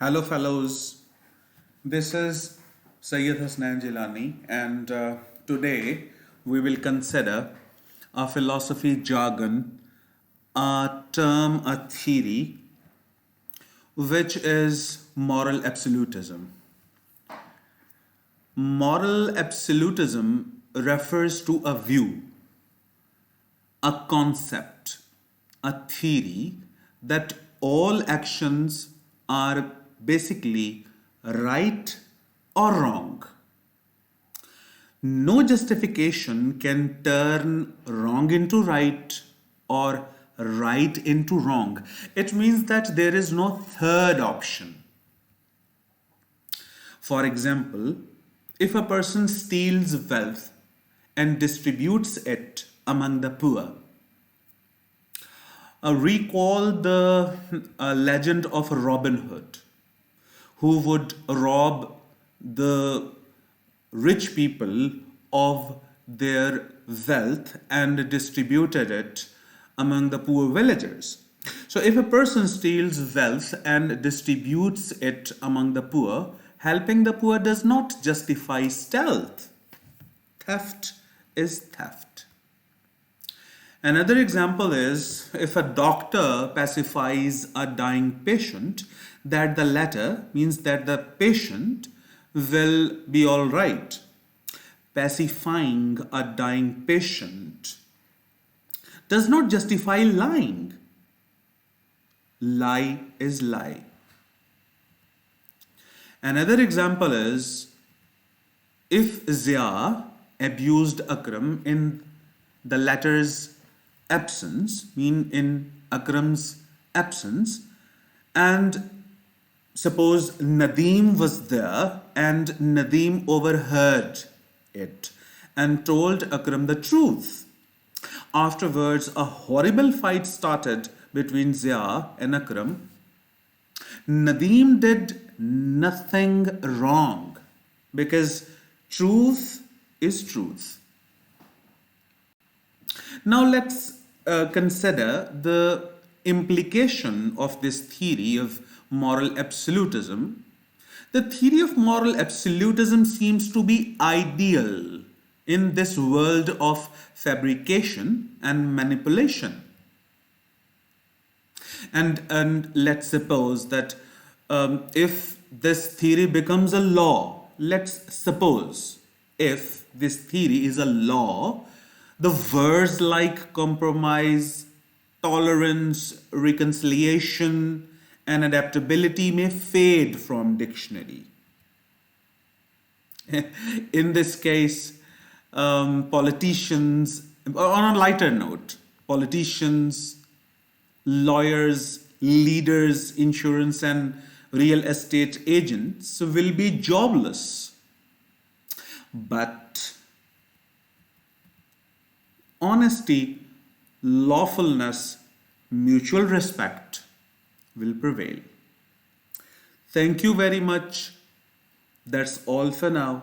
Hello, fellows. This is Sayyid Hasnain Jilani, and today we will consider a philosophy jargon, a term, a theory, which is moral absolutism. Moral absolutism refers to a view, a concept, a theory that all actions are basically right or wrong. No justification can turn wrong into right or right into wrong. It means that there is no third option. For example, if a person steals wealth and distributes it among the poor, recall the legend of Robin Hood, who would rob the rich people of their wealth and distributed it among the poor villagers. So, if a person steals wealth and distributes it among the poor, helping the poor does not justify stealth. Theft is theft. Another example is if a doctor pacifies a dying patient, that the latter means that the patient will be all right. Pacifying a dying patient does not justify lying. Lie is lie. Another example is if Zia abused Akram in the latter's absence, mean in Akram's absence, and suppose Nadeem was there and Nadeem overheard it and told Akram the truth. Afterwards, a horrible fight started between Zia and Akram. Nadeem did nothing wrong because truth is truth. Now let's consider the implication of this theory of moral absolutism. The theory of moral absolutism seems to be ideal in this world of fabrication and manipulation. And let's suppose that if this theory becomes a law, let's suppose if this theory is a law, the words like compromise, tolerance, reconciliation, and adaptability may fade from dictionary. In this case, politicians, on a lighter note, politicians, lawyers, leaders, insurance, and real estate agents will be jobless. But honesty, lawfulness, mutual respect will prevail. Thank you very much. That's all for now.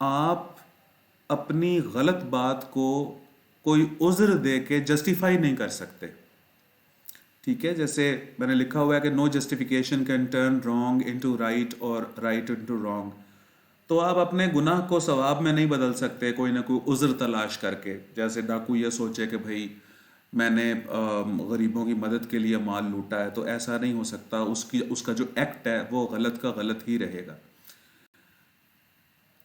آپ اپنی غلط بات کو کوئی عذر دے کے justify نہیں کر سکتے. ٹھیک ہے، جیسے میں نے لکھا ہوا ہے کہ no justification can turn wrong into right اور رائٹ انٹو رانگ. تو آپ اپنے گناہ کو ثواب میں نہیں بدل سکتے کوئی نہ کوئی عذر تلاش کر کے. جیسے ڈاکو یہ سوچے کہ بھائی میں نے غریبوں کی مدد کے لیے مال لوٹا ہے، تو ایسا نہیں ہو سکتا. اس کا جو ایکٹ ہے وہ غلط کا غلط ہی رہے گا.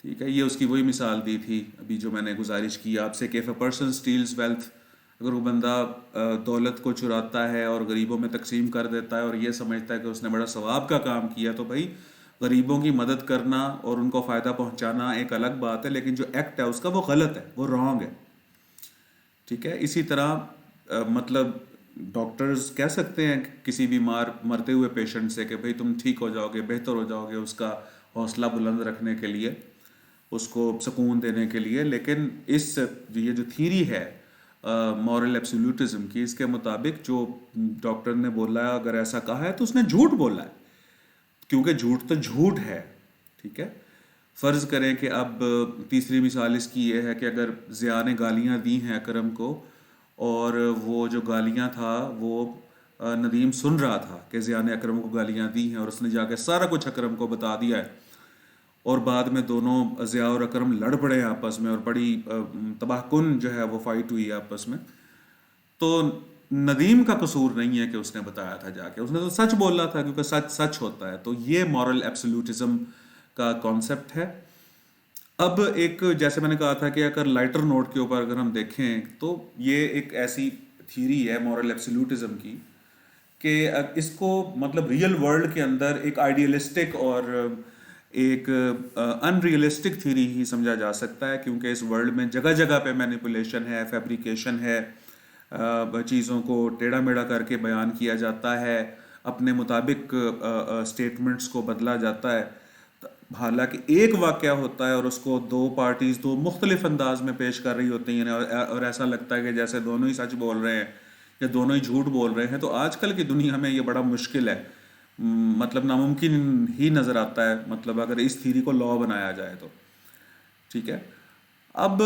ٹھیک ہے، یہ اس کی وہی مثال دی تھی ابھی جو میں نے گزارش کی آپ سے کہ if a person steals wealth، اگر وہ بندہ دولت کو چراتا ہے اور غریبوں میں تقسیم کر دیتا ہے اور یہ سمجھتا ہے کہ اس نے بڑا ثواب کا کام کیا، تو بھائی غریبوں کی مدد کرنا اور ان کو فائدہ پہنچانا ایک الگ بات ہے، لیکن جو ایکٹ ہے اس کا وہ غلط ہے، وہ رانگ ہے. ٹھیک ہے، اسی طرح مطلب ڈاکٹرز کہہ سکتے ہیں کسی بیمار مرتے ہوئے پیشنٹ سے کہ بھئی تم ٹھیک ہو جاؤ گے، بہتر ہو جاؤ گے، اس کا حوصلہ بلند رکھنے کے لیے، اس کو سکون دینے کے لیے. لیکن یہ جو تھیری ہے مورل ایبسولوٹزم کی، اس کے مطابق جو ڈاکٹر نے بولا ہے اگر ایسا کہا ہے تو اس نے جھوٹ بولا ہے، کیونکہ جھوٹ تو جھوٹ ہے. ٹھیک ہے، فرض کریں کہ اب تیسری مثال اس کی یہ ہے کہ اگر ضیاء نے گالیاں دی ہیں اکرم کو، اور وہ جو گالیاں تھا وہ ندیم سن رہا تھا کہ ضیاء نے اکرم کو گالیاں دی ہیں، اور اس نے جا کے سارا کچھ اکرم کو بتا دیا ہے، اور بعد میں دونوں ضیاء اور اکرم لڑ پڑے آپس میں اور بڑی تباہ کن جو ہے وہ فائٹ ہوئی آپس میں. تو ندیم کا قصور نہیں ہے کہ اس نے بتایا تھا جا کے، اس نے تو سچ بولا تھا، کیونکہ سچ سچ ہوتا ہے. تو یہ مورل ایبسولوٹزم کا کانسیپٹ ہے. اب ایک جیسے میں نے کہا تھا کہ اگر لائٹر نوٹ کے اوپر اگر ہم دیکھیں تو یہ ایک ایسی تھیری ہے مورل ایبسولوٹزم کی کہ اس کو مطلب ریئل ورلڈ کے اندر ایک آئیڈیلسٹک اور ایک ان ریئلسٹک تھیری ہی سمجھا جا سکتا ہے، کیونکہ اس ورلڈ میں جگہ جگہ پہ مینیپولیشن ہے، فیبریکیشن ہے، چیزوں کو ٹیڑھا میڑھا کر کے بیان کیا جاتا ہے، اپنے مطابق سٹیٹمنٹس کو بدلا جاتا ہے. حالانکہ ایک واقعہ ہوتا ہے اور اس کو دو پارٹیز دو مختلف انداز میں پیش کر رہی ہوتی ہیں، اور ایسا لگتا ہے کہ جیسے دونوں ہی سچ بول رہے ہیں یا دونوں ہی جھوٹ بول رہے ہیں. تو آج کل کی دنیا میں یہ بڑا مشکل ہے، مطلب ناممکن ہی نظر آتا ہے، مطلب اگر اس تھیری کو لا بنایا جائے تو. ٹھیک ہے، اب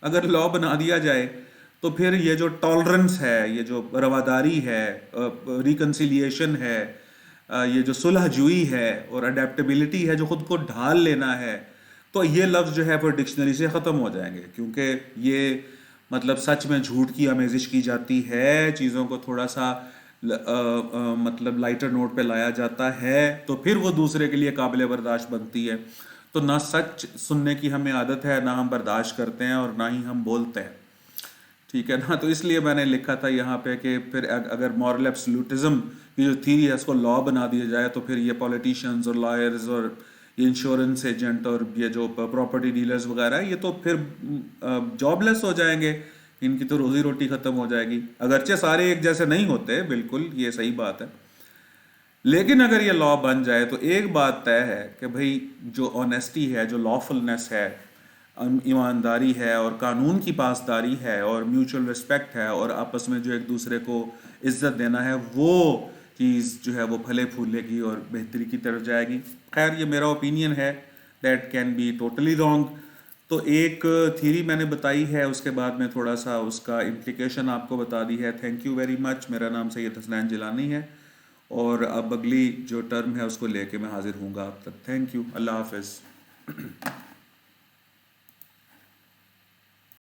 اگر لا بنا دیا جائے تو پھر یہ جو ٹالرنس ہے، یہ جو رواداری ہے، ریکنسیلیشن ہے، یہ جو صلح جوئی ہے اور اڈیپٹیبلٹی ہے، جو خود کو ڈھال لینا ہے، تو یہ لفظ جو ہے وہ ڈکشنری سے ختم ہو جائیں گے. کیونکہ یہ مطلب سچ میں جھوٹ کی آمیزش کی جاتی ہے، چیزوں کو تھوڑا سا مطلب لائٹر نوٹ پہ لایا جاتا ہے، تو پھر وہ دوسرے کے لیے قابل برداشت بنتی ہے. تو نہ سچ سننے کی ہمیں عادت ہے، نہ ہم برداشت کرتے ہیں، اور نہ ہی ہم بولتے ہیں. ٹھیک ہے نا. تو اس لیے میں نے لکھا تھا یہاں پہ کہ پھر اگر مورل ایبسولوٹزم کی جو تھیری ہے اس کو لا بنا دیا جائے تو پھر یہ پولیٹیشینز اور لائرز اور یہ انشورنس ایجنٹ اور یہ جو پراپرٹی ڈیلرز وغیرہ ہے، یہ تو پھر جاب لیس ہو جائیں گے، ان کی تو روزی روٹی ختم ہو جائے گی. اگرچہ سارے ایک جیسے نہیں ہوتے، بالکل یہ صحیح بات ہے، لیکن اگر یہ لا بن جائے تو ایک بات طے ہے کہ بھئی جو آنیسٹی ہے، جو لافلنس ہے، ایمانداری ہے اور قانون کی پاسداری ہے اور میوچل رسپیکٹ ہے اور آپس میں جو ایک دوسرے کو عزت دینا ہے، وہ چیز جو ہے وہ پھلے پھولے گی اور بہتری کی طرف جائے گی. خیر یہ میرا اوپینین ہے، that can be totally wrong. تو ایک تھیری میں نے بتائی ہے، اس کے بعد میں تھوڑا سا اس کا امپلیکیشن آپ کو بتا دی ہے. Thank you very much. میرا نام سید حسنین جیلانی ہے، اور اب اگلی جو ٹرم ہے اس کو لے کے میں حاضر ہوں گا. اب تک تھینک یو، اللہ حافظ.